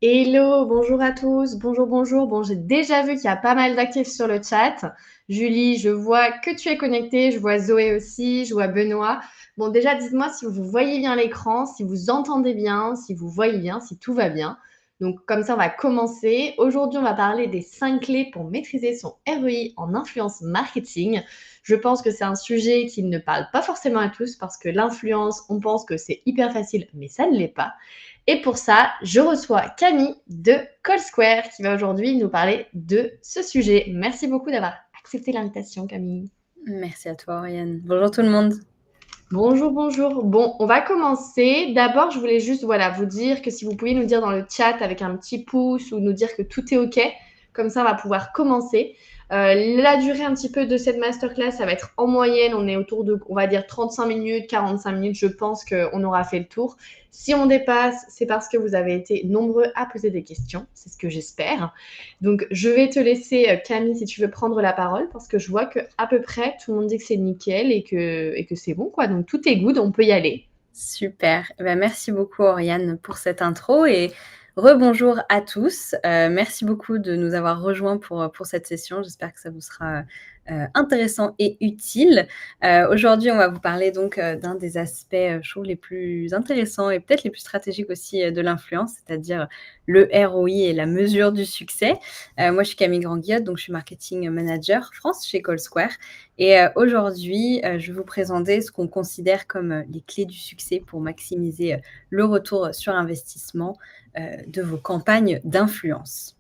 Hello, bonjour à tous, bonjour, bonjour. Bon, j'ai déjà vu qu'il y a pas mal d'actifs sur le chat. Julie, je vois que tu es connectée, je vois Zoé aussi, je vois Benoît. Bon, déjà, dites-moi si vous voyez bien l'écran, si vous entendez bien, si vous voyez bien, si tout va bien. Donc, comme ça, on va commencer. Aujourd'hui, on va parler des 5 clés pour maîtriser son ROI en influence marketing. Je pense que c'est un sujet qui ne parle pas forcément à tous parce que l'influence, on pense que c'est hyper facile, mais ça ne l'est pas. Et pour ça, je reçois Camille de Call Square qui va aujourd'hui nous parler de ce sujet. Merci beaucoup d'avoir accepté l'invitation, Camille. Merci à toi, Oriane. Bonjour tout le monde. Bonjour, bonjour. Bon, on va commencer. D'abord, je voulais juste vous dire que si vous pouviez nous dire dans le chat avec un petit pouce ou nous dire que tout est OK, comme ça, on va pouvoir commencer. La durée un petit peu de cette masterclass, ça va être en moyenne, on est autour de, on va dire, 35 minutes, 45 minutes. Je pense qu'on aura fait le tour. Si on dépasse, c'est parce que vous avez été nombreux à poser des questions. C'est ce que j'espère. Donc, je vais te laisser, Camille, si tu veux prendre la parole, parce que je vois que à peu près tout le monde dit que c'est nickel et que c'est bon, quoi. Donc, tout est good, on peut y aller. Super. Merci beaucoup, Oriane, pour cette intro et rebonjour à tous. Merci beaucoup de nous avoir rejoints pour cette session. J'espère que ça vous sera intéressant et utile. Aujourd'hui, on va vous parler donc d'un des aspects, je trouve, les plus intéressants et peut-être les plus stratégiques aussi de l'influence, c'est-à-dire le ROI et la mesure du succès. Moi, je suis Camille Grand-Guillotte, donc je suis marketing manager France chez Call Square. Et aujourd'hui, je vais vous présenter ce qu'on considère comme les clés du succès pour maximiser le retour sur investissement de vos campagnes d'influence.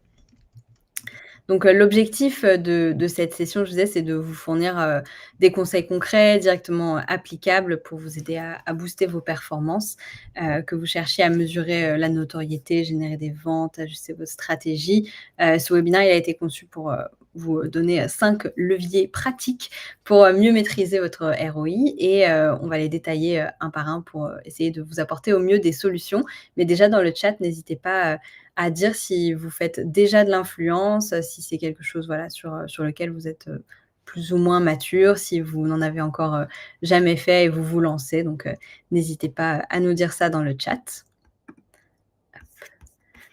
Donc, l'objectif de cette session, je disais, c'est de vous fournir des conseils concrets, directement applicables pour vous aider à booster vos performances, que vous cherchiez à mesurer la notoriété, générer des ventes, ajuster votre stratégie. Ce webinaire, il a été conçu pour vous donner 5 leviers pratiques pour mieux maîtriser votre ROI et on va les détailler un par un pour essayer de vous apporter au mieux des solutions. Mais déjà, dans le chat, n'hésitez pas à dire si vous faites déjà de l'influence, si c'est quelque chose sur lequel vous êtes plus ou moins mature, si vous n'en avez encore jamais fait et vous vous lancez. Donc, n'hésitez pas à nous dire ça dans le chat.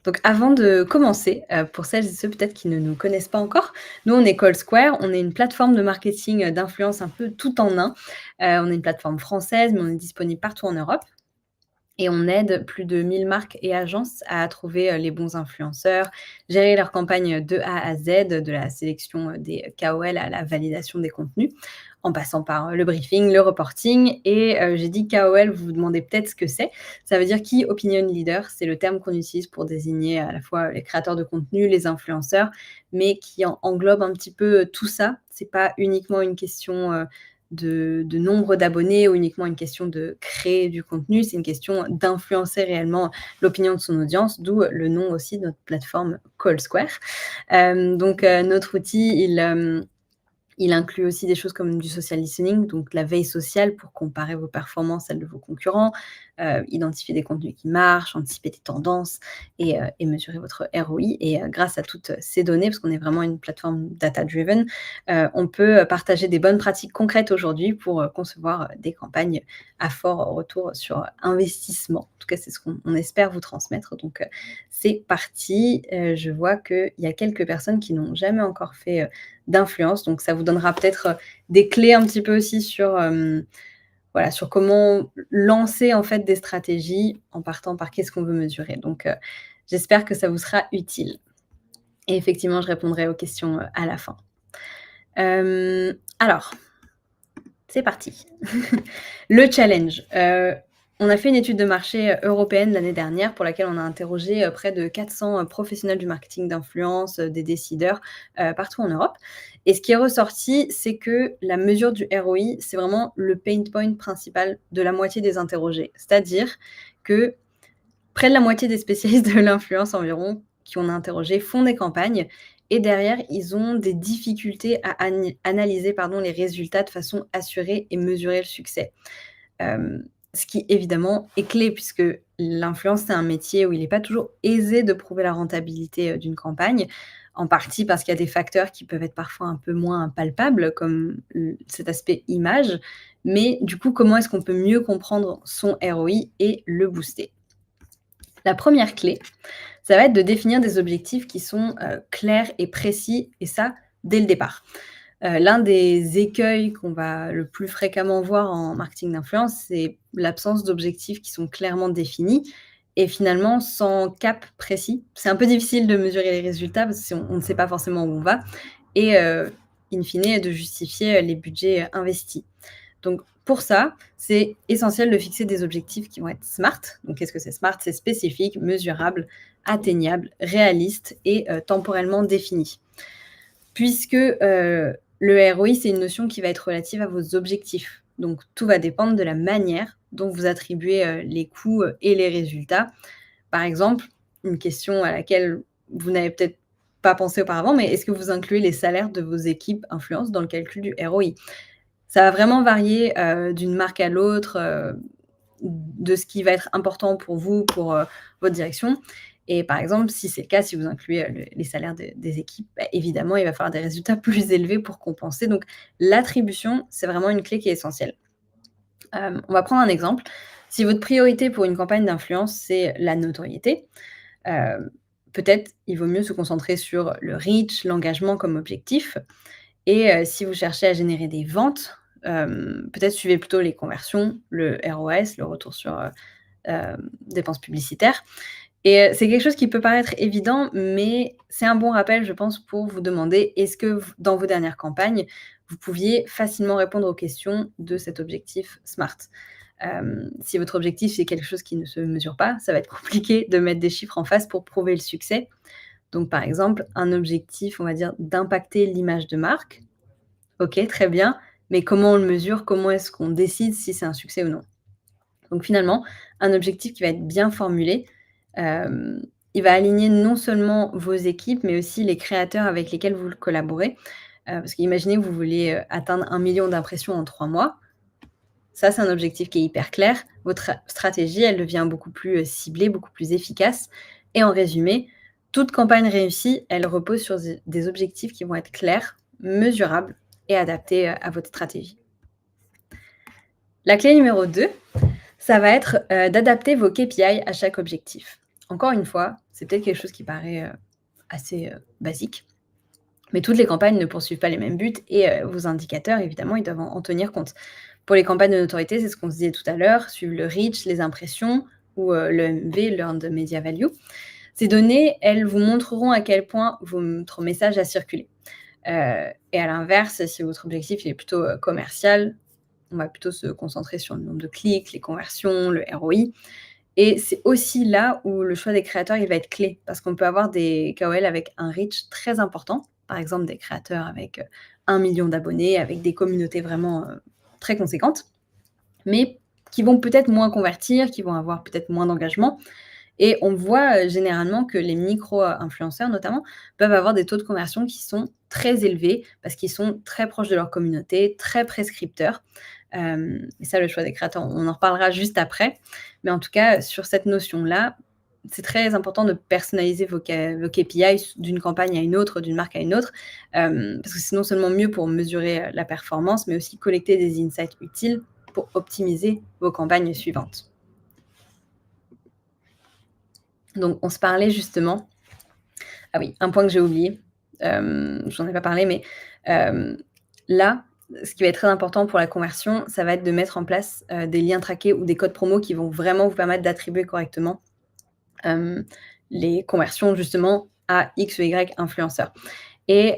Donc, avant de commencer, pour celles et ceux peut-être qui ne nous connaissent pas encore, nous, on est Call Square. On est une plateforme de marketing d'influence un peu tout en un. On est une plateforme française, mais on est disponible partout en Europe. Et on aide plus de 1000 marques et agences à trouver les bons influenceurs, gérer leur campagne de A à Z, de la sélection des KOL à la validation des contenus, en passant par le briefing, le reporting. Et j'ai dit KOL, vous vous demandez peut-être ce que c'est. Ça veut dire Key Opinion Leader. C'est le terme qu'on utilise pour désigner à la fois les créateurs de contenu, les influenceurs, mais qui englobe un petit peu tout ça. C'est pas uniquement une question de nombre d'abonnés ou uniquement une question de créer du contenu, c'est une question d'influencer réellement l'opinion de son audience, d'où le nom aussi de notre plateforme Call Square. Donc notre outil, il inclut aussi des choses comme du social listening, donc la veille sociale pour comparer vos performances à celles de vos concurrents, identifier des contenus qui marchent, anticiper des tendances et mesurer votre ROI. Et grâce à toutes ces données, parce qu'on est vraiment une plateforme data-driven, on peut partager des bonnes pratiques concrètes aujourd'hui pour concevoir des campagnes à fort retour sur investissement. En tout cas, c'est ce qu'on espère vous transmettre. Donc, c'est parti. Je vois qu'il y a quelques personnes qui n'ont jamais encore fait d'influence. Donc, ça vous donnera peut-être des clés un petit peu aussi sur comment lancer en fait des stratégies en partant par qu'est-ce qu'on veut mesurer. Donc, j'espère que ça vous sera utile. Et effectivement, je répondrai aux questions à la fin. Alors, c'est parti. Le challenge. On a fait une étude de marché européenne l'année dernière pour laquelle on a interrogé près de 400 professionnels du marketing d'influence, des décideurs partout en Europe. Et ce qui est ressorti, c'est que la mesure du ROI, c'est vraiment le pain point principal de la moitié des interrogés. C'est-à-dire que près de la moitié des spécialistes de l'influence environ qui on a interrogé font des campagnes et derrière, ils ont des difficultés à analyser les résultats de façon assurée et mesurer le succès. Ce qui évidemment est clé puisque l'influence, c'est un métier où il n'est pas toujours aisé de prouver la rentabilité d'une campagne, en partie parce qu'il y a des facteurs qui peuvent être parfois un peu moins palpables, comme cet aspect image. Mais du coup, comment est-ce qu'on peut mieux comprendre son ROI et le booster ? La première clé, ça va être de définir des objectifs qui sont, clairs et précis et ça, dès le départ. L'un des écueils qu'on va le plus fréquemment voir en marketing d'influence, c'est l'absence d'objectifs qui sont clairement définis et finalement sans cap précis. C'est un peu difficile de mesurer les résultats parce qu'on ne sait pas forcément où on va et in fine de justifier, les budgets, investis. Donc pour ça, c'est essentiel de fixer des objectifs qui vont être SMART. Donc qu'est-ce que c'est SMART? C'est spécifique, mesurable, atteignable, réaliste et temporellement défini. Puisque, le ROI, c'est une notion qui va être relative à vos objectifs. Donc tout va dépendre de la manière dont vous attribuez, les coûts, et les résultats. Par exemple, une question à laquelle vous n'avez peut-être pas pensé auparavant, mais est-ce que vous incluez les salaires de vos équipes influence dans le calcul du ROI? Ça va vraiment varier, d'une marque à l'autre, de ce qui va être important pour vous, pour, votre direction et par exemple, si c'est le cas, si vous incluez, les salaires des équipes, bah, évidemment, il va falloir des résultats plus élevés pour compenser. Donc l'attribution, c'est vraiment une clé qui est essentielle. On va prendre un exemple. Si votre priorité pour une campagne d'influence, c'est la notoriété, peut-être il vaut mieux se concentrer sur le reach, l'engagement comme objectif et si vous cherchez à générer des ventes, peut-être suivez plutôt les conversions, le ROS, le retour sur, dépenses publicitaires et c'est quelque chose qui peut paraître évident, mais c'est un bon rappel, je pense, pour vous demander est-ce que v dans vos dernières campagnes, vous pouviez facilement répondre aux questions de cet objectif SMART? Si votre objectif, c'est quelque chose qui ne se mesure pas, ça va être compliqué de mettre des chiffres en face pour prouver le succès. Donc par exemple, un objectif, on va dire, d'impacter l'image de marque. OK, très bien, mais comment on le mesure? Comment est-ce qu'on décide si c'est un succès ou non? Donc finalement, un objectif qui va être bien formulé, hem, il va aligner non seulement vos équipes, mais aussi les créateurs avec lesquels vous collaborez. Parce qu'imaginez que vous voulez, atteindre 1 000 000 d'impressions en 3 mois. Ça, c'est un objectif qui est hyper clair. Votre stratégie, elle devient beaucoup plus, ciblée, beaucoup plus efficace et en résumé, toute campagne réussie, elle repose sur des objectifs qui vont être clairs, mesurables et adaptés, à votre stratégie. La clé numéro 2, ça va être, d'adapter vos KPI à chaque objectif. Encore une fois, c'est peut-être quelque chose qui paraît, assez, basique, mais toutes les campagnes ne poursuivent pas les mêmes buts et vos indicateurs, évidemment, ils doivent en tenir compte. Pour les campagnes de notoriété, c'est ce qu'on se disait tout à l'heure, suivre le reach, les impressions ou le MV, l'Earned Media Value. Ces données, elles vous montreront à quel point votre message a circulé. Et à l'inverse, si votre objectif est plutôt commercial, on va plutôt se concentrer sur le nombre de clics, les conversions, le ROI. Et c'est aussi là où le choix des créateurs il va être clé, parce qu'on peut avoir des KOL avec un reach très important, par exemple des créateurs avec 1 million d'abonnés, avec des communautés vraiment très conséquentes, mais qui vont peut-être moins convertir, qui vont avoir peut-être moins d'engagement. Et on voit généralement que les micro-influenceurs, notamment, peuvent avoir des taux de conversion qui sont très élevés parce qu'ils sont très proches de leur communauté, très prescripteurs. Et ça, le choix des créateurs, on en reparlera juste après. Mais en tout cas, sur cette notion-là, c'est très important de personnaliser vos KPI d'une campagne à une autre, d'une marque à une autre, parce que c'est non seulement mieux pour mesurer la performance, mais aussi collecter des insights utiles pour optimiser vos campagnes suivantes. Donc, on se parlait justement. Ah oui, un point que j'ai oublié, j'en ai pas parlé, mais là, ce qui va être très important pour la conversion, ça va être de mettre en place des liens traqués ou des codes promo qui vont vraiment vous permettre d'attribuer correctement les conversions justement à X ou Y influenceurs. Et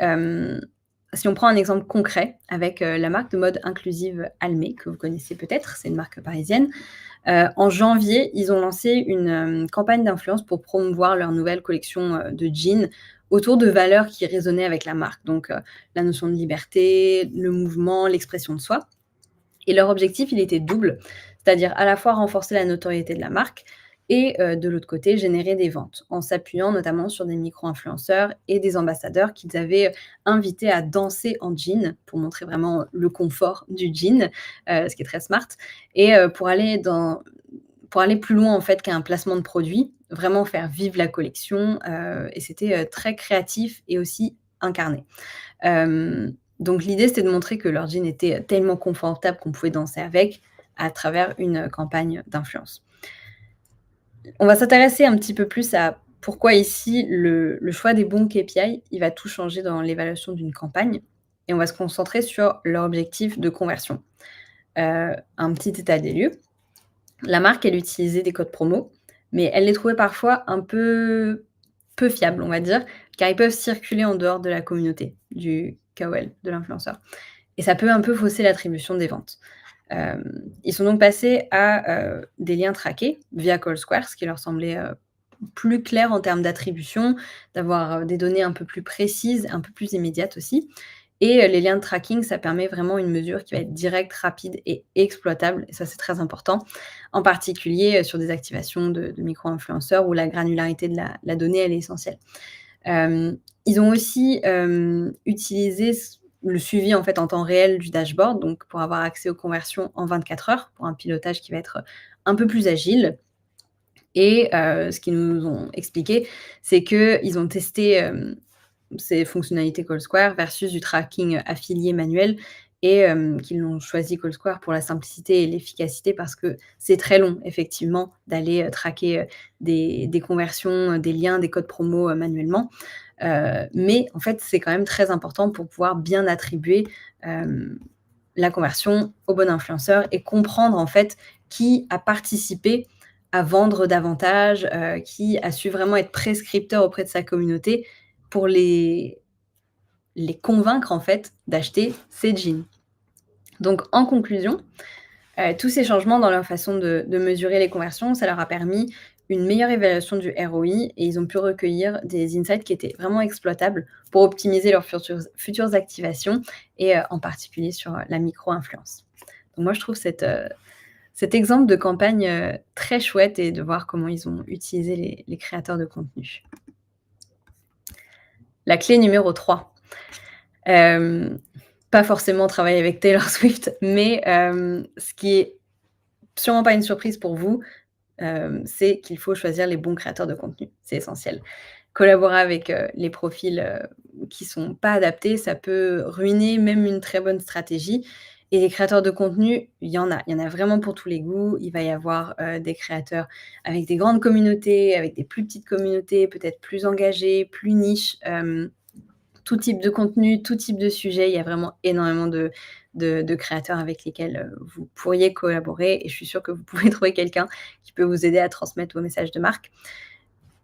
si on prend un exemple concret avec la marque de mode inclusive Almé, que vous connaissez peut-être, c'est une marque parisienne. En janvier, ils ont lancé une campagne d'influence pour promouvoir leur nouvelle collection de jeans autour de valeurs qui résonnaient avec la marque. Donc, la notion de liberté, le mouvement, l'expression de soi. Et leur objectif, il était double, c'est-à-dire à la fois renforcer la notoriété de la marque et de l'autre côté, générer des ventes, en s'appuyant notamment sur des micro-influenceurs et des ambassadeurs qu'ils avaient invités à danser en jean pour montrer vraiment le confort du jean, ce qui est très smart. Et pour aller plus loin en fait qu'un placement de produit, vraiment faire vivre la collection et c'était très créatif et aussi incarné. Donc l'idée, c'était de montrer que leur jean était tellement confortable qu'on pouvait danser avec à travers une campagne d'influence. On va s'intéresser un petit peu plus à pourquoi ici le choix des bons KPI, il va tout changer dans l'évaluation d'une campagne et on va se concentrer sur leur objectif de conversion. Un petit état des lieux. La marque, elle utilisait des codes promo, mais elle les trouvait parfois un peu fiables, on va dire, car ils peuvent circuler en dehors de la communauté du KOL, de l'influenceur et ça peut un peu fausser l'attribution des ventes. Ils sont donc passés à, des liens traqués via CallSquare, ce qui leur semblait, plus clair en termes d'attribution, d'avoir, des données un peu plus précises, un peu plus immédiates aussi et les liens de tracking, ça permet vraiment une mesure qui va être directe, rapide et exploitable et ça, c'est très important. En particulier, sur des activations de micro-influenceurs où la granularité de la donnée, elle est essentielle. Ils ont aussi, utilisé le suivi, en fait, en temps réel du dashboard, donc pour avoir accès aux conversions en 24 heures, pour un pilotage qui va être un peu plus agile et ce qu'ils nous ont expliqué, c'est qu'ils ont testé, ces fonctionnalités CallSquare versus du tracking affilié manuel et qu'ils ont choisi CallSquare pour la simplicité et l'efficacité parce que c'est très long effectivement d'aller, traquer, des conversions, des liens, des codes promo, manuellement. Mais en fait, c'est quand même très important pour pouvoir bien attribuer, la conversion au bon influenceur et comprendre en fait qui a participé à vendre davantage, qui a su vraiment être prescripteur auprès de sa communauté pour les convaincre en fait d'acheter ces jeans. Donc en conclusion, tous ces changements dans leur façon de mesurer les conversions, ça leur a permis une meilleure évaluation du ROI et ils ont pu recueillir des insights qui étaient vraiment exploitables pour optimiser leurs futures activations et en particulier sur, la micro-influence. Donc moi je trouve cet exemple de campagne, très chouette et de voir comment ils ont utilisé les créateurs de contenu. La clé numéro 3. Pas forcément travailler avec Taylor Swift, mais ce qui est sûrement pas une surprise pour vous, c'est qu'il faut choisir les bons créateurs de contenu. C'est essentiel. Collaborer avec, les profils, qui sont pas adaptés, ça peut ruiner même une très bonne stratégie et les créateurs de contenu, il y en a. Il y en a vraiment pour tous les goûts. Il va y avoir, des créateurs avec des grandes communautés, avec des plus petites communautés, peut-être plus engagés, plus niches, tout type de contenu, tout type de sujet. Il y a vraiment énormément de créateurs avec lesquels, vous pourriez collaborer et je suis sûre que vous pouvez trouver quelqu'un qui peut vous aider à transmettre vos messages de marque.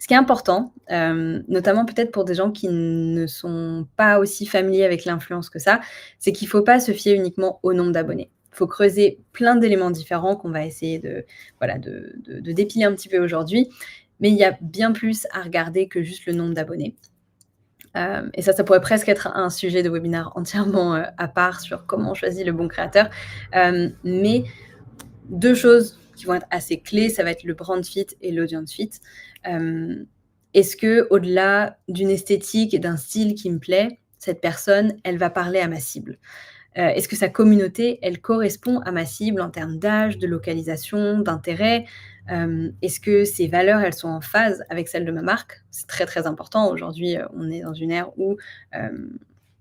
Ce qui est important, notamment peut-être pour des gens qui ne sont pas aussi familiers avec l'influence que ça, c'est qu'il ne faut pas se fier uniquement au nombre d'abonnés. Il faut creuser plein d'éléments différents qu'on va essayer de dépiler un petit peu aujourd'hui, mais il y a bien plus à regarder que juste le nombre d'abonnés. Et ça pourrait presque être un sujet de webinaire entièrement, à part sur comment on choisit le bon créateur. Mais 2 choses qui vont être assez clés, ça va être le brand fit et l'audience fit. Est-ce qu'au-delà d'une esthétique et d'un style qui me plaît, cette personne, elle va parler à ma cible? Est-ce que sa communauté, elle correspond à ma cible en termes d'âge, de localisation, d'intérêt? Est-ce que ses valeurs, elles sont en phase avec celles de ma marque? C'est très, très important. Aujourd'hui, on est dans une ère où,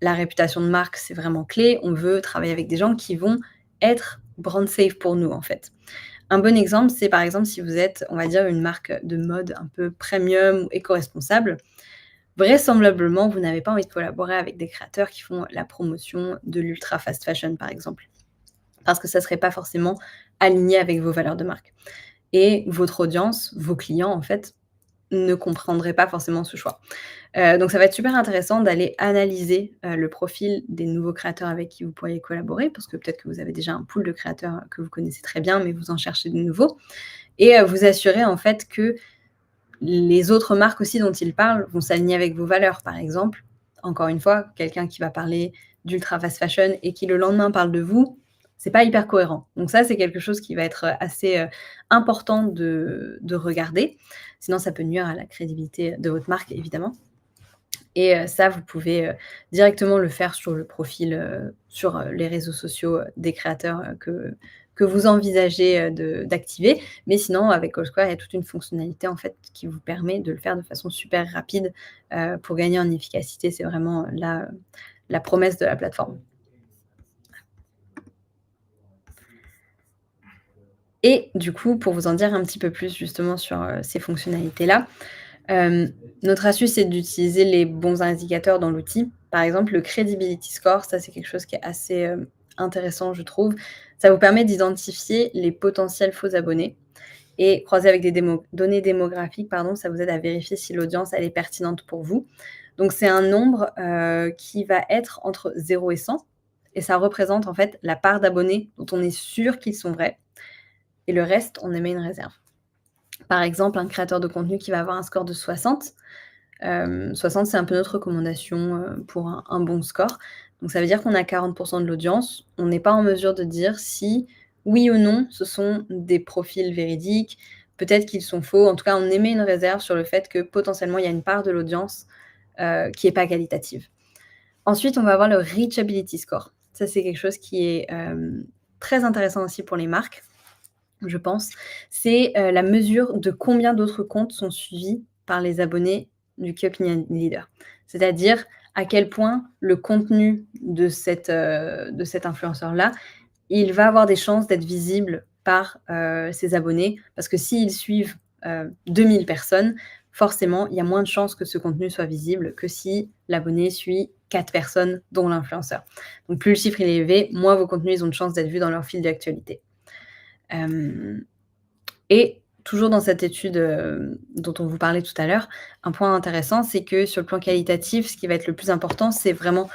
la réputation de marque, c'est vraiment clé. On veut travailler avec des gens qui vont être brand safe pour nous, en fait. Un bon exemple, c'est par exemple si vous êtes, on va dire, une marque de mode un peu premium ou éco-responsable, vraisemblablement, vous n'avez pas envie de collaborer avec des créateurs qui font la promotion de l'ultra fast fashion, par exemple, parce que ça ne serait pas forcément aligné avec vos valeurs de marque. Et votre audience, vos clients, en fait, ne comprendraient pas forcément ce choix. Donc ça va être super intéressant d'aller analyser, le profil des nouveaux créateurs avec qui vous pourriez collaborer, parce que peut-être que vous avez déjà un pool de créateurs que vous connaissez très bien, mais vous en cherchez de nouveaux et vous assurer en fait que les autres marques aussi dont ils parlent vont s'aligner avec vos valeurs. Par exemple, encore une fois, quelqu'un qui va parler d'ultra fast fashion et qui le lendemain parle de vous, c'est pas hyper cohérent. Donc ça, c'est quelque chose qui va être assez, important de regarder. Sinon, ça peut nuire à la crédibilité de votre marque, évidemment. Et ça, vous pouvez, directement le faire sur le profil, sur, les réseaux sociaux, des créateurs, que vous envisagez, d'activer. Mais sinon, avec CallSquare, il y a toute une fonctionnalité, en fait, qui vous permet de le faire de façon super rapide, pour gagner en efficacité. C'est vraiment, la promesse de la plateforme. Et du coup, pour vous en dire un petit peu plus justement sur, ces fonctionnalités-là, Hem, Notre astuce, c'est d'utiliser les bons indicateurs dans l'outil. Par exemple, le credibility score, ça, c'est quelque chose qui est assez, intéressant, je trouve. Ça vous permet d'identifier les potentiels faux abonnés et croiser avec des données démographiques, pardon, ça vous aide à vérifier si l'audience, elle est pertinente pour vous. Donc c'est un nombre, qui va être entre 0 et 100 et ça représente, en fait, la part d'abonnés dont on est sûr qu'ils sont vrais et le reste, on émet une réserve. Par exemple, un créateur de contenu qui va avoir un score de 60, 60, c'est un peu notre recommandation, pour un bon score. Donc ça veut dire qu'on a 40 de l'audience. On n'est pas en mesure de dire si, oui ou non, ce sont des profils véridiques. Peut-être qu'ils sont faux. En tout cas, on émet une réserve sur le fait que potentiellement, il y a une part de l'audience, qui est pas qualitative. Ensuite, on va avoir le reachability score. Ça, c'est quelque chose qui est, très intéressant aussi pour les marques, je pense. C'est, la mesure de combien d'autres comptes sont suivis par les abonnés du Key Opinion Leader. C'est-à-dire à quel point le contenu de cet influenceur-là, il va avoir des chances d'être visible par, ses abonnés. Parce que s'ils suivent, 2 000 personnes, forcément, il y a moins de chances que ce contenu soit visible que si l'abonné suit 4 personnes, dont l'influenceur. Donc plus le chiffre il est élevé, moins vos contenus ils ont de chances d'être vus dans leur fil d'actualité. Et toujours dans cette étude, dont on vous parlait tout à l'heure, un point intéressant, c'est que sur le plan qualitatif, ce qui va être le plus important, c'est vraiment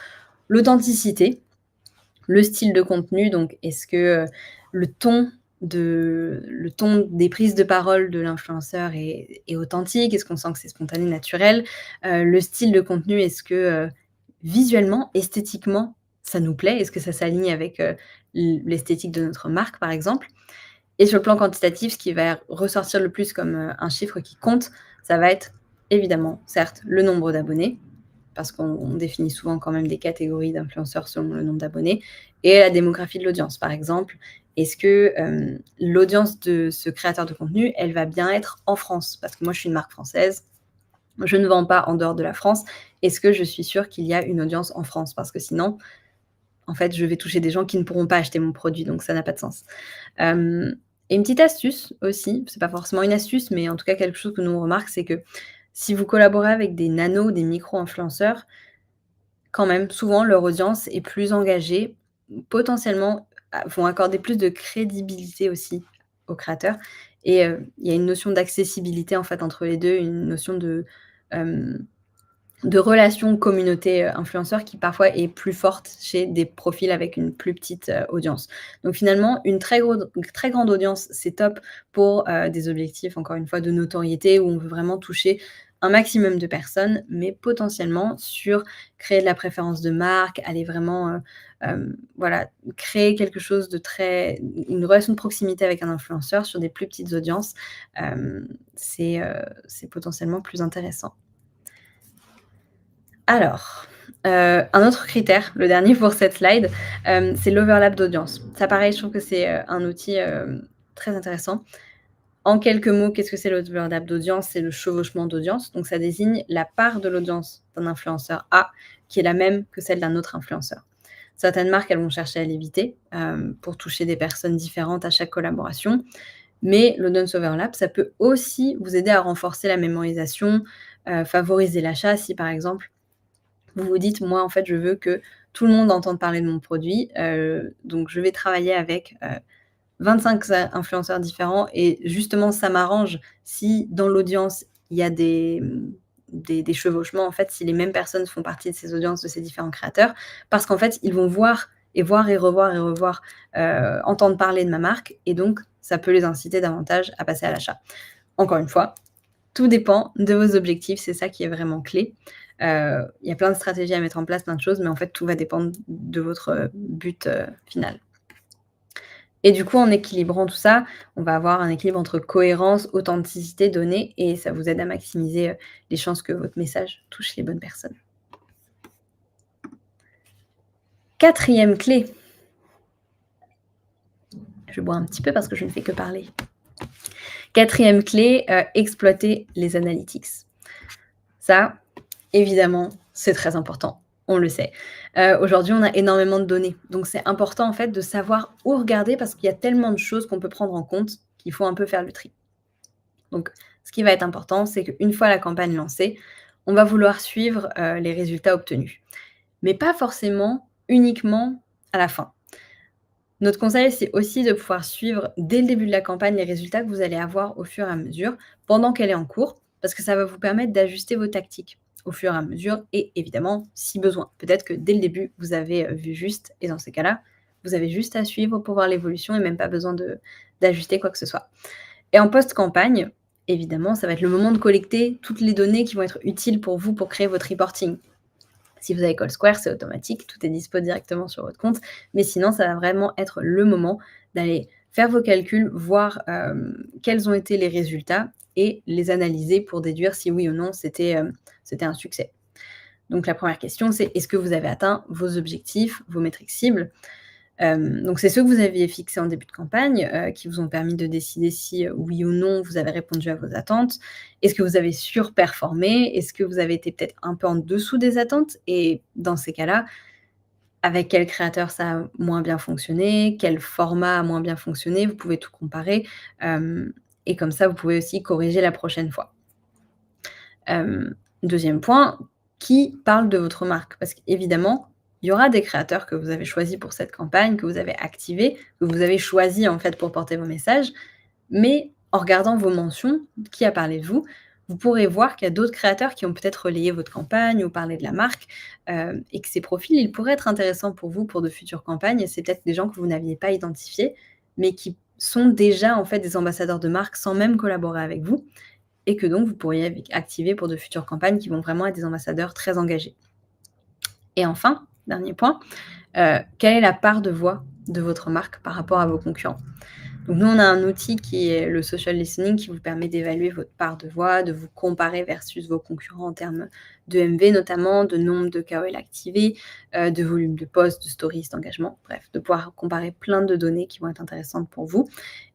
l'authenticité, le style de contenu. Donc est-ce que, le ton des prises de parole de l'influenceur est authentique? Est-ce qu'on sent que c'est spontané, naturel? Le style de contenu, est-ce que, visuellement, esthétiquement, ça nous plaît? Est-ce que ça s'aligne avec, l'esthétique de notre marque, par exemple? Et sur le plan quantitatif, ce qui va ressortir le plus comme, un chiffre qui compte, ça va être évidemment, certes, le nombre d'abonnés, parce qu'on définit souvent quand même des catégories d'influenceurs selon le nombre d'abonnés et la démographie de l'audience. Par exemple, est-ce que, l'audience de ce créateur de contenu, elle va bien être en France? Parce que moi, je suis une marque française, je ne vends pas en dehors de la France. Est-ce que je suis sûre qu'il y a une audience en France? Parce que sinon, en fait, je vais toucher des gens qui ne pourront pas acheter mon produit, donc ça n'a pas de sens. Et une petite astuce aussi, c'est pas forcément une astuce, mais en tout cas quelque chose que nous on remarque, c'est que si vous collaborez avec des nano, des micro-influenceurs, quand même, souvent leur audience est plus engagée, potentiellement, vont accorder plus de crédibilité aussi aux créateurs et il y a une notion d'accessibilité en fait entre les 2, une notion hem de relation communauté, influenceur qui parfois est plus forte chez des profils avec une plus petite, audience. Donc finalement, une très grande audience, c'est top pour, des objectifs encore une fois de notoriété où on veut vraiment toucher un maximum de personnes, mais potentiellement sur créer de la préférence de marque, aller vraiment, voilà, créer quelque chose de très une relation de proximité avec un influenceur sur des plus petites audiences, c'est potentiellement plus intéressant. Alors, un autre critère, le dernier pour cette slide, c'est l'overlap d'audience. Ça pareil, je trouve que c'est, un outil, très intéressant. En quelques mots, qu'est-ce que c'est l'overlap d'audience? C'est le chevauchement d'audience, donc ça désigne la part de l'audience d'un influenceur A qui est la même que celle d'un autre influenceur. Certaines marques, elles vont chercher à l'éviter, pour toucher des personnes différentes à chaque collaboration, mais l'audience overlap, ça peut aussi vous aider à renforcer la mémorisation, favoriser l'achat si, par exemple, vous vous dites: «Moi, en fait, je veux que tout le monde entende parler de mon produit, donc je vais travailler avec, 25 influenceurs différents et justement, ça m'arrange si dans l'audience, il y a des chevauchements, en fait, si les mêmes personnes font partie de ces audiences, de ces différents créateurs». Parce qu'en fait, ils vont voir et revoir et revoir, entendre parler de ma marque et donc ça peut les inciter davantage à passer à l'achat. Encore une fois, tout dépend de vos objectifs, c'est ça qui est vraiment clé. Il y a plein de stratégies à mettre en place, plein de choses, mais en fait, tout va dépendre de votre, but, final. Et du coup, en équilibrant tout ça, on va avoir un équilibre entre cohérence, authenticité, données et ça vous aide à maximiser, les chances que votre message touche les bonnes personnes. 4e clé. Je bois un petit peu parce que je ne fais que parler. 4e clé, exploiter les analytics. Ça, évidemment, c'est très important, on le sait. Aujourd'hui, on a énormément de données, donc c'est important, en fait, de savoir où regarder parce qu'il y a tellement de choses qu'on peut prendre en compte qu'il faut un peu faire le tri. Donc, ce qui va être important, c'est qu'une fois la campagne lancée, on va vouloir suivre les résultats obtenus, mais pas forcément uniquement à la fin. Notre conseil, c'est aussi de pouvoir suivre dès le début de la campagne les résultats que vous allez avoir au fur et à mesure pendant qu'elle est en cours, parce que ça va vous permettre d'ajuster vos tactiques au fur et à mesure et évidemment si besoin. Peut-être que dès le début, vous avez vu juste et dans ces cas-là, vous avez juste à suivre pour voir l'évolution et même pas besoin d'ajuster quoi que ce soit. Et en post-campagne, évidemment, ça va être le moment de collecter toutes les données qui vont être utiles pour vous pour créer votre reporting. Si vous avez CallSquare, c'est automatique, tout est dispo directement sur votre compte. Mais sinon, ça va vraiment être le moment d'aller faire vos calculs, voir quels ont été les résultats et les analyser pour déduire si oui ou non c'était un succès. Donc la première question, c'est est-ce que vous avez atteint vos objectifs, vos métriques cibles? Donc c'est ceux que vous aviez fixés en début de campagne, qui vous ont permis de décider si, oui ou non, vous avez répondu à vos attentes. Est-ce que vous avez surperformé? Est-ce que vous avez été peut-être un peu en dessous des attentes? Et dans ces cas-là, avec quel créateur ça a moins bien fonctionné? Quel format a moins bien fonctionné? Vous pouvez tout comparer, et comme ça, vous pouvez aussi corriger la prochaine fois. 2e point, qui parle de votre marque? Parce qu'évidemment, il y aura des créateurs que vous avez choisis pour cette campagne, que vous avez activés, que vous avez choisis en fait pour porter vos messages. Mais en regardant vos mentions, qui a parlé de vous, vous pourrez voir qu'il y a d'autres créateurs qui ont peut-être relayé votre campagne ou parlé de la marque, et que ces profils, ils pourraient être intéressants pour vous pour de futures campagnes. Et c'est peut-être des gens que vous n'aviez pas identifiés, mais qui sont déjà en fait des ambassadeurs de marque sans même collaborer avec vous et que donc vous pourriez activer pour de futures campagnes qui vont vraiment être des ambassadeurs très engagés. Et enfin, dernier point, quelle est la part de voix de votre marque par rapport à vos concurrents? Donc nous, on a un outil qui est le social listening qui vous permet d'évaluer votre part de voix, de vous comparer versus vos concurrents en termes de MV notamment, de nombre de KOL activés, de volume de posts, de stories, d'engagement, bref, de pouvoir comparer plein de données qui vont être intéressantes pour vous.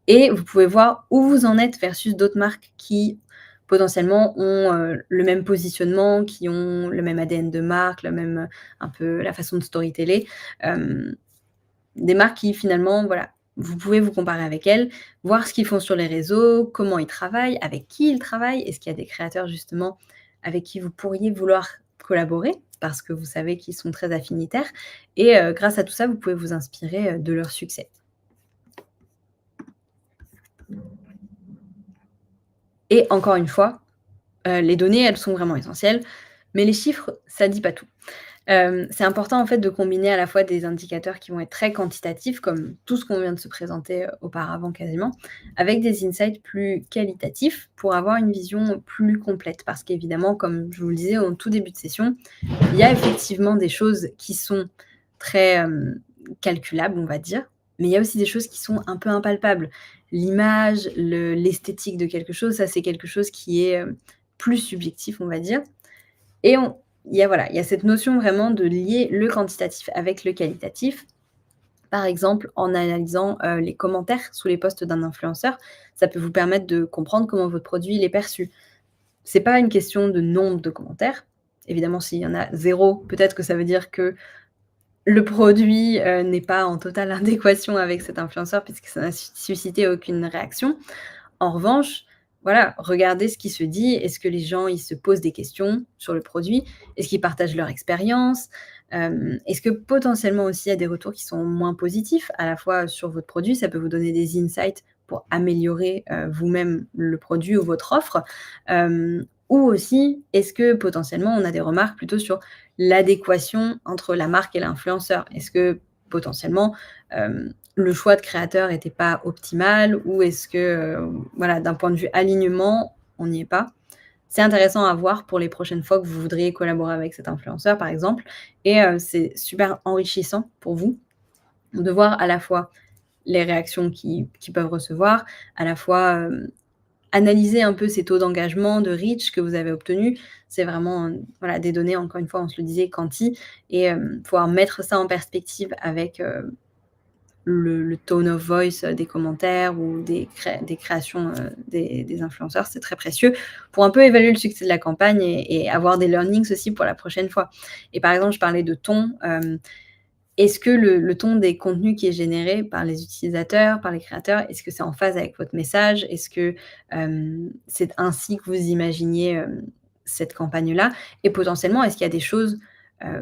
Et vous pouvez voir où vous en êtes versus d'autres marques qui potentiellement ont le même positionnement, qui ont le même ADN de marque, le même un peu la façon de storyteller. Des marques qui finalement, voilà, vous pouvez vous comparer avec elles, voir ce qu'ils font sur les réseaux, comment ils travaillent, avec qui ils travaillent. Est-ce qu'il y a des créateurs justement avec qui vous pourriez vouloir collaborer parce que vous savez qu'ils sont très affinitaires et grâce à tout ça, vous pouvez vous inspirer de leur succès. Et encore une fois, les données, elles sont vraiment essentielles, mais les chiffres, ça dit pas tout. C'est important en fait de combiner à la fois des indicateurs qui vont être très quantitatifs, comme tout ce qu'on vient de se présenter auparavant quasiment, avec des insights plus qualitatifs pour avoir une vision plus complète. Parce qu'évidemment, comme je vous le disais au tout début de session, il y a effectivement des choses qui sont très calculables, on va dire, mais il y a aussi des choses qui sont un peu impalpables. L'image, l'esthétique de quelque chose, ça c'est quelque chose qui est plus subjectif, on va dire. Et il y a cette notion vraiment de lier le quantitatif avec le qualitatif. Par exemple, en analysant les commentaires sous les posts d'un influenceur, ça peut vous permettre de comprendre comment votre produit il est perçu. C'est pas une question de nombre de commentaires. Évidemment, s'il y en a 0, peut-être que ça veut dire que le produit n'est pas en totale adéquation avec cet influenceur puisque ça n'a suscité aucune réaction. En revanche, voilà, regardez ce qui se dit. Est-ce que les gens, ils se posent des questions sur le produit? Est-ce qu'ils partagent leur expérience? Est-ce que potentiellement aussi il y a des retours qui sont moins positifs à la fois sur votre produit? Ça peut vous donner des insights pour améliorer vous-même le produit ou votre offre. Ou aussi, est-ce que potentiellement on a des remarques plutôt sur l'adéquation entre la marque et l'influenceur? Est-ce que potentiellement le choix de créateur n'était pas optimal ou est-ce que, voilà, d'un point de vue alignement, on n'y est pas? C'est intéressant à voir pour les prochaines fois que vous voudriez collaborer avec cet influenceur, par exemple et c'est super enrichissant pour vous de voir à la fois les réactions qu'ils peuvent recevoir, à la fois, analyser un peu ces taux d'engagement, de reach que vous avez obtenus. C'est vraiment, voilà, des données, encore une fois, on se le disait, quanti et pouvoir mettre ça en perspective avec, le tone of voice des commentaires ou des créations des influenceurs, c'est très précieux pour un peu évaluer le succès de la campagne et avoir des learnings aussi pour la prochaine fois. Et par exemple, je parlais de ton. est-ce que le ton des contenus qui est généré par les utilisateurs, par les créateurs, est-ce que c'est en phase avec votre message? Est-ce que, c'est ainsi que vous imaginiez, cette campagne-là? Et potentiellement, est-ce qu'il y a des choses,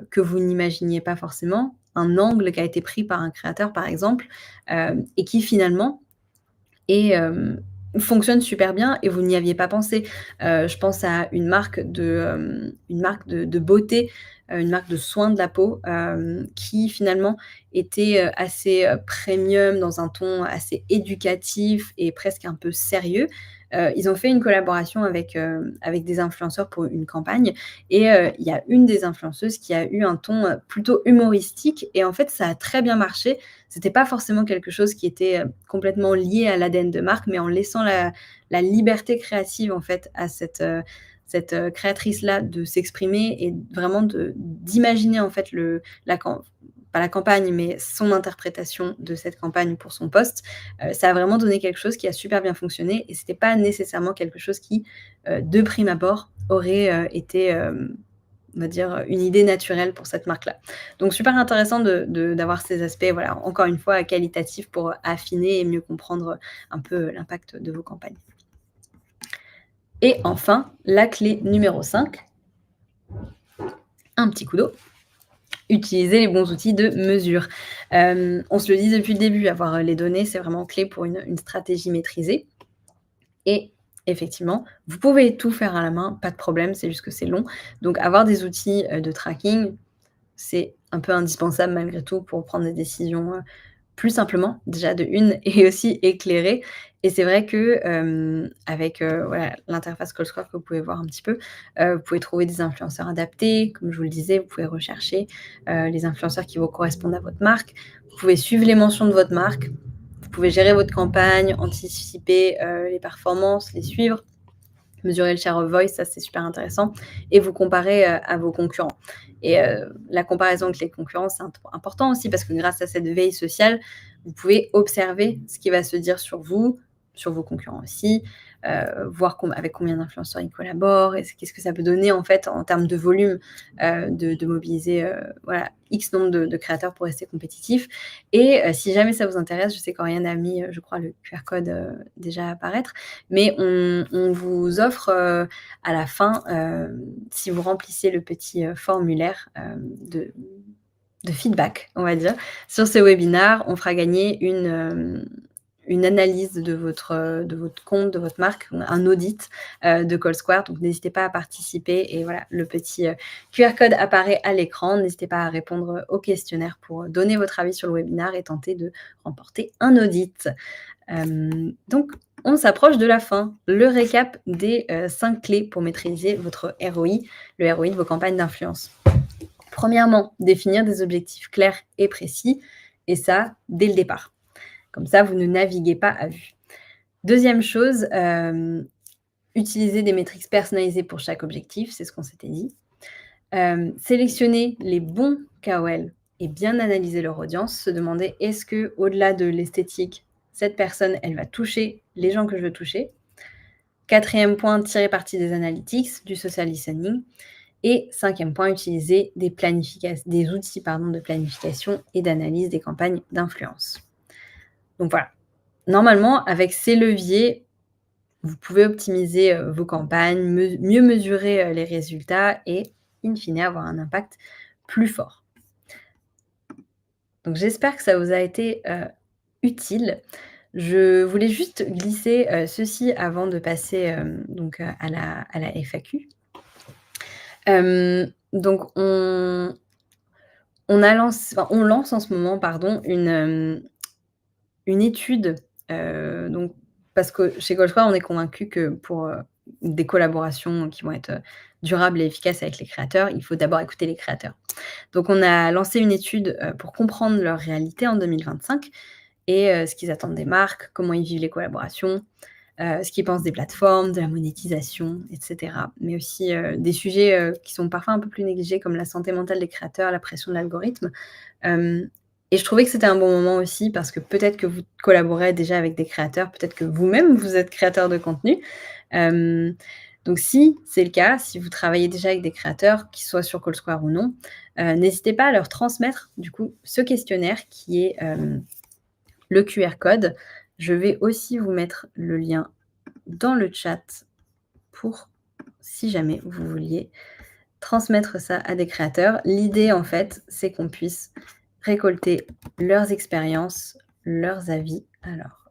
que vous n'imaginiez pas forcément? Un angle qui a été pris par un créateur, par exemple, et qui finalement et fonctionne super bien et vous n'y aviez pas pensé. Je pense à une marque de beauté, une marque de soins de la peau, qui finalement était, assez, premium dans un ton assez éducatif et presque un peu sérieux. Ils ont fait une collaboration avec des influenceurs pour une campagne et il y a une des influenceuses qui a eu un ton, plutôt humoristique et en fait ça a très bien marché. C'était pas forcément quelque chose qui était, complètement lié à l'ADN de marque, mais en laissant la liberté créative, en fait, à cette créatrice-là de s'exprimer et vraiment d'imaginer, en fait, le la cam pas la campagne, mais son interprétation de cette campagne pour son post. Ça a vraiment donné quelque chose qui a super bien fonctionné et c'était pas nécessairement quelque chose qui, de prime abord, aurait, été, on va dire, une idée naturelle pour cette marque-là. Donc super intéressant d'avoir ces aspects, voilà, encore une fois, qualitatifs pour affiner et mieux comprendre un peu l'impact de vos campagnes. Et enfin, la clé numéro 5, un petit coup d'eau, utiliser les bons outils de mesure. On se le dit depuis le début, avoir les données, c'est vraiment clé pour une stratégie maîtrisée. Et effectivement, vous pouvez tout faire à la main, pas de problème, c'est juste que c'est long. Donc avoir des outils, de tracking, c'est un peu indispensable malgré tout pour prendre des décisions, plus simplement, déjà de une et aussi éclairées et c'est vrai que, avec, voilà, l'interface CallSquare que vous pouvez voir un petit peu, vous pouvez trouver des influenceurs adaptés. Comme je vous le disais, vous pouvez rechercher, les influenceurs qui vous correspondent à votre marque. Vous pouvez suivre les mentions de votre marque. Vous pouvez gérer votre campagne, anticiper, les performances, les suivre. Mesurer le share of voice, ça c'est super intéressant et vous comparer, à vos concurrents et la comparaison avec les concurrents, c'est important aussi parce que grâce à cette veille sociale, vous pouvez observer ce qui va se dire sur vous, sur vos concurrents aussi, voir avec combien d'influenceurs ils collaborent et qu'est-ce que ça peut donner en fait en termes de volume, de mobiliser, voilà, X nombre de créateurs pour rester compétitif et si jamais ça vous intéresse, je sais qu'Oriane a mis, je crois le QR code, déjà à apparaître, mais on vous offre, à la fin, si vous remplissez le petit, formulaire, de feedback, on va dire, sur ce webinaire, on fera gagner une analyse de votre compte, de votre marque, un audit, de CallSquare. Donc n'hésitez pas à participer et voilà, le petit, QR code apparaît à l'écran. N'hésitez pas à répondre au questionnaire pour donner votre avis sur le webinaire et tenter de remporter un audit. Donc on s'approche de la fin. Le récap des 5 clés pour maîtriser votre ROI, le ROI de vos campagnes d'influence. Premièrement, définir des objectifs clairs et précis, et ça, dès le départ. Comme ça, vous ne naviguez pas à vue. Deuxième chose, utiliser des métriques personnalisées pour chaque objectif, c'est ce qu'on s'était dit. Sélectionner les bons KOL et bien analyser leur audience, se demander est-ce qu'au-delà de l'esthétique, cette personne, elle va toucher les gens que je veux toucher. 4e point, tirer parti des analytics, du social listening. Et 5e point, utiliser des outils de planification et d'analyse des campagnes d'influence. Donc voilà, normalement, avec ces leviers, vous pouvez optimiser vos campagnes, mieux mesurer les résultats et, in fine, avoir un impact plus fort. Donc j'espère que ça vous a été utile. Je voulais juste glisser ceci avant de passer donc à la FAQ. Donc on lance en ce moment, une étude, donc parce que chez CallSquare, on est convaincus que pour, des collaborations qui vont être, durables et efficaces avec les créateurs, il faut d'abord écouter les créateurs. Donc on a lancé une étude, pour comprendre leur réalité en 2025 et ce qu'ils attendent des marques, comment ils vivent les collaborations, ce qu'ils pensent des plateformes, de la monétisation et cetera. Mais aussi, des sujets, qui sont parfois un peu plus négligés comme la santé mentale des créateurs, la pression de l'algorithme. Et je trouvais que c'était un bon moment aussi parce que peut-être que vous collaborez déjà avec des créateurs, peut-être que vous-même vous êtes créateur de contenu. Donc si c'est le cas, si vous travaillez déjà avec des créateurs, qu'ils soient sur CallSquare ou non, n'hésitez pas à leur transmettre du coup ce questionnaire qui est le QR code. Je vais aussi vous mettre le lien dans le chat pour si jamais vous vouliez transmettre ça à des créateurs. L'idée, en fait, c'est qu'on puisse récolter leurs expériences, leurs avis. Alors,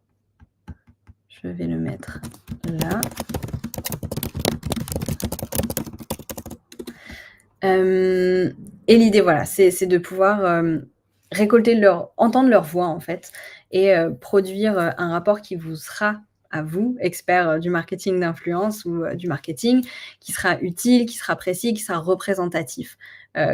je vais le mettre là. Et l'idée, voilà, c'est de pouvoir récolter entendre leur voix, en fait, et produire un rapport qui vous sera, à vous, experts du marketing d'influence ou du marketing, qui sera utile, qui sera précis, qui sera représentatif,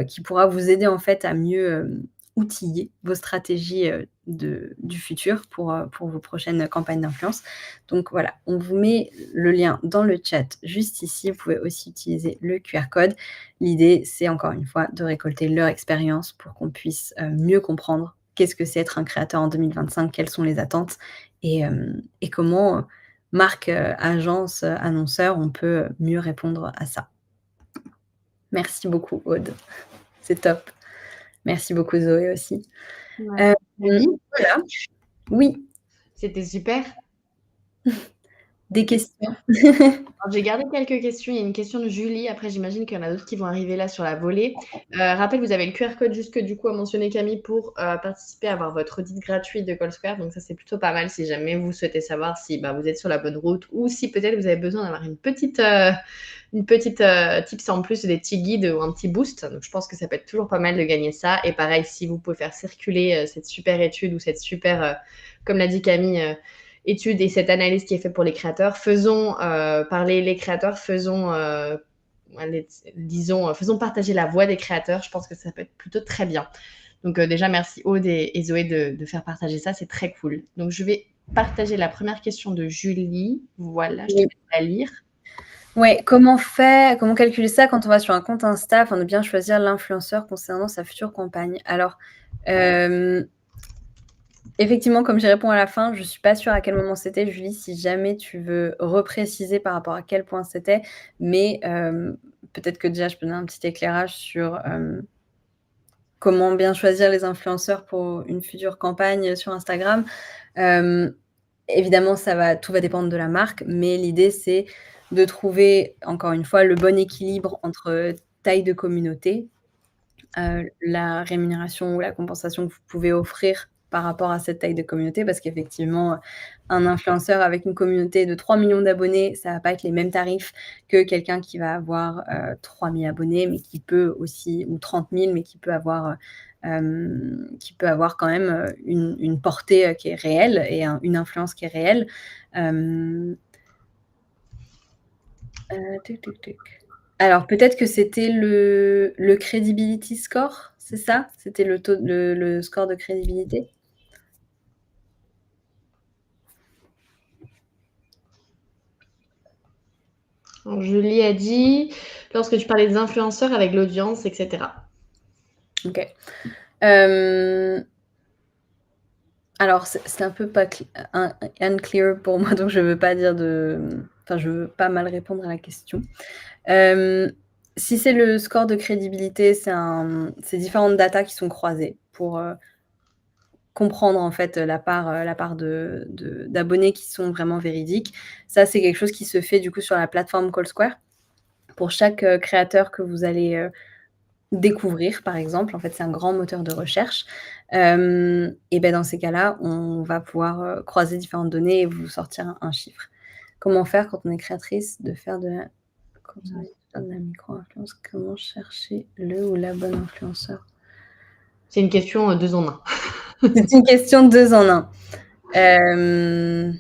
qui pourra vous aider, en fait, à mieux outiller vos stratégies du futur pour vos prochaines campagnes d'influence. Donc voilà, on vous met le lien dans le chat juste ici. Vous pouvez aussi utiliser le QR code. L'idée, c'est encore une fois de récolter leur expérience pour qu'on puisse mieux comprendre qu'est-ce que c'est être un créateur en 2025, quelles sont les attentes et comment, marque, agence, annonceur, on peut mieux répondre à ça. Merci beaucoup, Aude. C'est top. Merci beaucoup, Zoé aussi. Ouais. Voilà. Oui, C'était super. des questions. Alors, j'ai gardé quelques questions. Il y a une question de Julie. Après, j'imagine qu'il y en a d'autres qui vont arriver là sur la volée. Rappel, vous avez le QR code jusque du coup a mentionné Camille pour participer à avoir votre audit gratuit de CallSquare. Donc ça, c'est plutôt pas mal si jamais vous souhaitez savoir si vous êtes sur la bonne route ou si peut-être vous avez besoin d'avoir une petite tips en plus, des petits guides ou un petit boost. Donc je pense que ça peut être toujours pas mal de gagner ça. Et pareil, si vous pouvez faire circuler cette super étude ou cette super, comme l'a dit Camille, étude et cette analyse qui est faite pour les créateurs. Faisons parler les créateurs, faisons partager la voix des créateurs. Je pense que ça peut être plutôt très bien. Donc déjà, merci Aude et Zoé de faire partager ça. C'est très cool. Donc je vais partager la première question de Julie. Voilà, je te laisse la lire. Ouais, comment calculer ça quand on va sur un compte Insta afin de bien choisir l'influenceur concernant sa future campagne? Alors, effectivement, comme j'y réponds à la fin, je suis pas sûre à quel moment c'était, Julie, si jamais tu veux repréciser par rapport à quel point c'était. Mais, peut-être que déjà je peux donner un petit éclairage sur, comment bien choisir les influenceurs pour une future campagne sur Instagram. Évidemment, tout va dépendre de la marque, mais l'idée, c'est de trouver, encore une fois, le bon équilibre entre taille de communauté, la rémunération ou la compensation que vous pouvez offrir par rapport à cette taille de communauté. Parce qu'effectivement, un influenceur avec une communauté de 3 millions d'abonnés, ça va pas être les mêmes tarifs que quelqu'un qui va avoir 3 000 abonnés, mais qui peut aussi, ou 30 000, mais qui peut avoir quand même une portée qui est réelle et une influence qui est réelle. Alors, peut-être que c'était le credibility score, c'est ça? C'était le score de crédibilité? Donc, Julie a dit, lorsque tu parlais des influenceurs avec l'audience, etc. Ok. Alors, c'est un peu pas unclear pour moi, donc je veux pas je veux pas mal répondre à la question. Si c'est le score de crédibilité, c'est différentes datas qui sont croisées pour comprendre en fait la part d'abonnés qui sont vraiment véridiques. Ça, c'est quelque chose qui se fait du coup sur la plateforme CallSquare. Pour chaque créateur que vous allez découvrir, par exemple, en fait, c'est un grand moteur de recherche. Et dans ces cas-là, on va pouvoir croiser différentes données et vous sortir un chiffre. Comment faire quand on est créatrice de faire de la micro-influence? Comment chercher le ou la bonne influenceur? C'est une question 2 en 1. C'est une question de 2 en 1.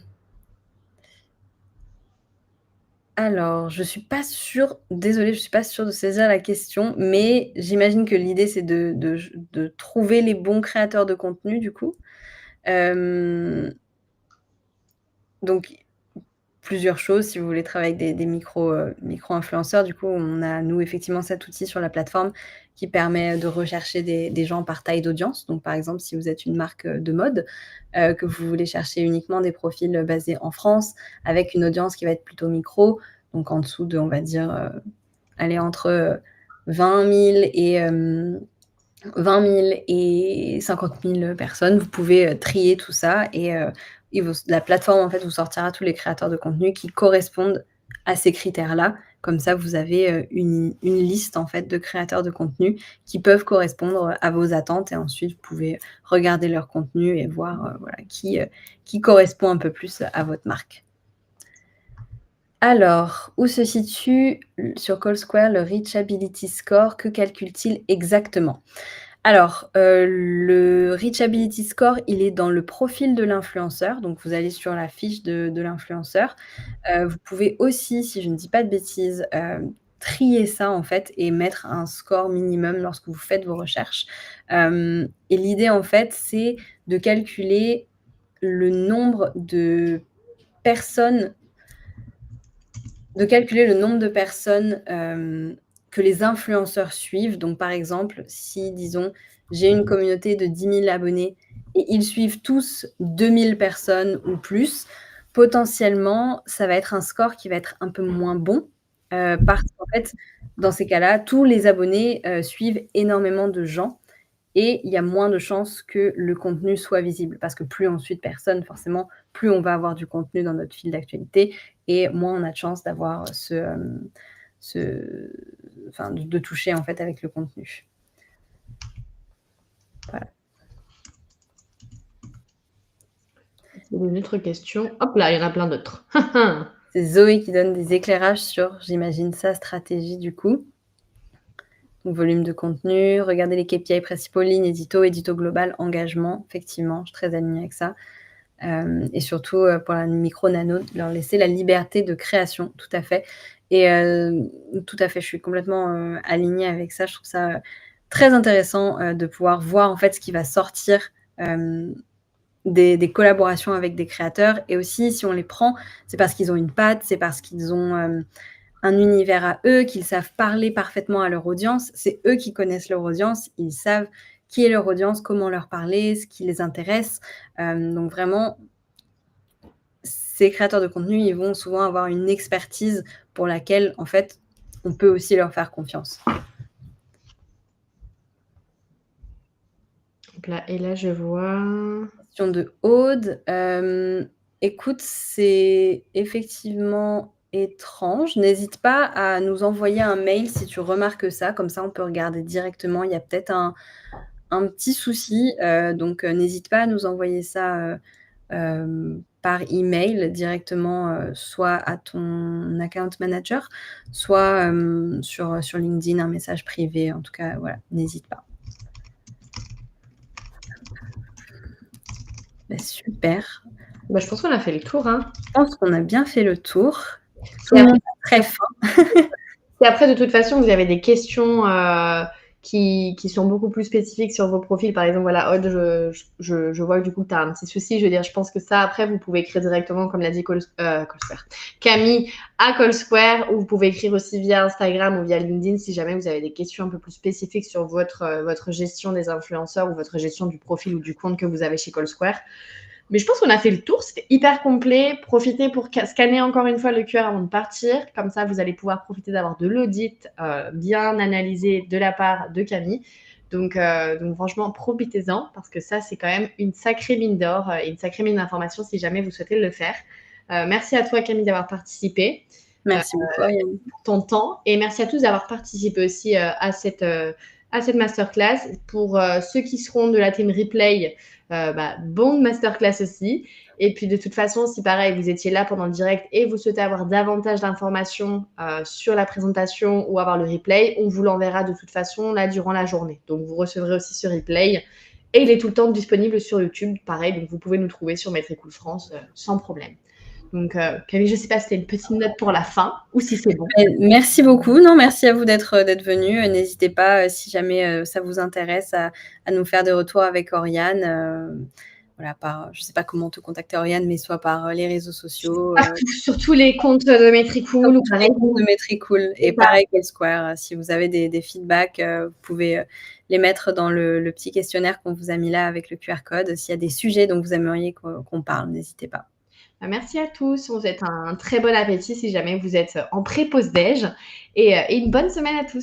Alors, je suis pas sûre, désolée, je suis pas sûre de saisir la question, mais j'imagine que l'idée, c'est de trouver les bons créateurs de contenu, du coup. Donc plusieurs choses, si vous voulez travailler avec des micro-influenceurs, du coup, on a, nous, effectivement, cet outil sur la plateforme qui permet de rechercher des gens par taille d'audience. Donc, par exemple, si vous êtes une marque de mode, que vous voulez chercher uniquement des profils basés en France, avec une audience qui va être plutôt micro, Donc, en dessous de, on va dire, aller entre 20 000 et 20 000 et 50 000 personnes. Vous pouvez trier tout ça et la plateforme, en fait, vous sortira tous les créateurs de contenu qui correspondent à ces critères-là. Comme ça, vous avez une liste, en fait, de créateurs de contenu qui peuvent correspondre à vos attentes et ensuite, vous pouvez regarder leur contenu et voir voilà, qui correspond un peu plus à votre marque. Alors, où se situe sur CallSquare le Reachability Score? Que calcule-t-il exactement? Alors, le Reachability Score, il est dans le profil de l'influenceur. Donc, vous allez sur la fiche de l'influenceur. Vous pouvez aussi, si je ne dis pas de bêtises, trier ça, en fait, et mettre un score minimum lorsque vous faites vos recherches. Et l'idée, en fait, c'est de calculer le nombre de personnes que les influenceurs suivent. Donc, par exemple, si, disons, j'ai une communauté de 10 000 abonnés et ils suivent tous 2 000 personnes ou plus, potentiellement, ça va être un score qui va être un peu moins bon parce qu'en fait, dans ces cas-là, tous les abonnés suivent énormément de gens et il y a moins de chances que le contenu soit visible parce que plus on suit de personnes, forcément, plus on va avoir du contenu dans notre fil d'actualité et moins on a de chances d'avoir de toucher, en fait, avec le contenu. Voilà. C'est une autre question. Hop là, il y en a plein d'autres. C'est Zoé qui donne des éclairages sur, j'imagine, sa stratégie du coup. Donc, volume de contenu, regardez les KPI principaux, ligne, édito global, engagement. Effectivement, je suis très alignée avec ça. Et surtout, pour la micro-nano, leur laisser la liberté de création, tout à fait. Et tout à fait, je suis complètement alignée avec ça. Je trouve ça très intéressant de pouvoir voir, en fait, ce qui va sortir des collaborations avec des créateurs. Et aussi, si on les prend, c'est parce qu'ils ont une patte, c'est parce qu'ils ont un univers à eux, qu'ils savent parler parfaitement à leur audience. C'est eux qui connaissent leur audience, ils savent qui est leur audience, comment leur parler, ce qui les intéresse. Donc vraiment, ces créateurs de contenu, ils vont souvent avoir une expertise pour laquelle, en fait, on peut aussi leur faire confiance. Et là, je vois... Question de Aude. Écoute, c'est effectivement étrange. N'hésite pas à nous envoyer un mail si tu remarques ça. Comme ça, on peut regarder directement. Il y a peut-être un petit souci. Donc, n'hésite pas à nous envoyer ça par email directement, soit à ton account manager, soit sur LinkedIn, un message privé. En tout cas, voilà, n'hésite pas. Bah, super. Bah, je pense qu'on a fait le tour. Hein. Je pense qu'on a bien fait le tour. Tout le monde est très fin. Et après, de toute façon, vous avez des questions qui sont beaucoup plus spécifiques sur vos profils. Par exemple, voilà, Aude, je vois que du coup, tu as un petit souci. Je veux dire, je pense que ça, après, vous pouvez écrire directement, comme l'a dit Camille, à CallSquare, ou vous pouvez écrire aussi via Instagram ou via LinkedIn si jamais vous avez des questions un peu plus spécifiques sur votre gestion des influenceurs ou votre gestion du profil ou du compte que vous avez chez CallSquare. Mais je pense qu'on a fait le tour, c'était hyper complet. Profitez pour scanner encore une fois le QR avant de partir. Comme ça, vous allez pouvoir profiter d'avoir de l'audit bien analysé de la part de Camille. Donc franchement, profitez-en parce que ça, c'est quand même une sacrée mine d'or et une sacrée mine d'informations si jamais vous souhaitez le faire. Merci à toi, Camille, d'avoir participé. Merci beaucoup, Ariane. Pour ton temps. Et merci à tous d'avoir participé aussi à cette masterclass. Pour ceux qui seront de la team replay, bon masterclass aussi. Et puis de toute façon, si pareil, vous étiez là pendant le direct et vous souhaitez avoir davantage d'informations sur la présentation ou avoir le replay, on vous l'enverra de toute façon là durant la journée. Donc vous recevrez aussi ce replay. Et il est tout le temps disponible sur YouTube, pareil. Donc vous pouvez nous trouver sur Metricool France sans problème. Donc, Camille, je ne sais pas si tu as une petite note pour la fin ou si c'est bon. Merci beaucoup. Non, merci à vous d'être venu. N'hésitez pas, si jamais ça vous intéresse, à nous faire des retours avec Oriane. Voilà, je ne sais pas comment te contacter, Oriane, mais soit par les réseaux sociaux. Sur tous les comptes de Metricool. Sur tous les comptes de Metricool. Et pareil, CallSquare. Si vous avez des feedbacks, vous pouvez les mettre dans le petit questionnaire qu'on vous a mis là avec le QR code. S'il y a des sujets dont vous aimeriez qu'on parle, n'hésitez pas. Bah, merci à tous. On vous souhaite un très bon appétit si jamais vous êtes en pré-pause déj et une bonne semaine à tous.